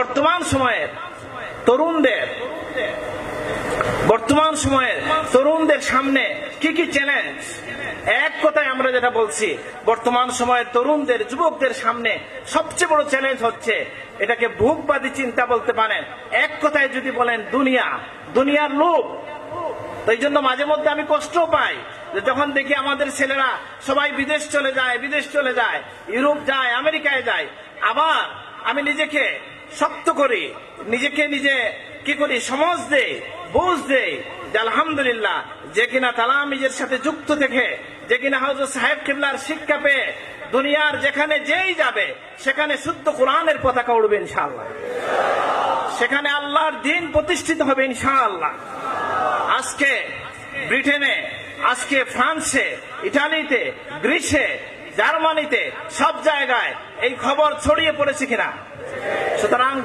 বর্তমান সময়ের তরুণদের সামনে কি কি চ্যালেঞ্জ? এক কথায় আমরা যেটা বলছি, বর্তমান সময়ের তরুণদের, যুবকদের সামনে সবচেয়ে বড় চ্যালেঞ্জ হচ্ছে, এটাকে ভোগবাদী চিন্তা বলতে পারেন। এক কথায় যদি বলেন, দুনিয়ার লোভ। এই জন্য মাঝে মধ্যে আমি কষ্ট পাই যে যখন দেখি আমাদের ছেলেরা সবাই বিদেশ চলে যায়, ইউরোপ যায়, আমেরিকায় যায়। আবার আমি নিজেকে শক্ত করি, নিজে কি করি, সমাজ দেই, বুঝ দেই যে আলহামদুলিল্লাহ, যে কিনা তালামিজের সাথে যুক্ত থেকে, যে কিনা হযরত সাহেব কিবলার শিক্ষা পেয়ে দুনিয়ার যেখানে যেই যাবে সেখানে শুদ্ধ কোরআনের পতাকা উড়বে ইনশাআল্লাহ, সেখানে আল্লাহর দ্বীন প্রতিষ্ঠিত হবে ইনশাআল্লাহ। আজকে ব্রিটেনে, আজকে ফ্রান্সে, ইটালিতে, গ্রিসে, জার্মানিতে, সব জায়গায় এই খবর ছড়িয়ে পড়েছে কিনা? সুতরাং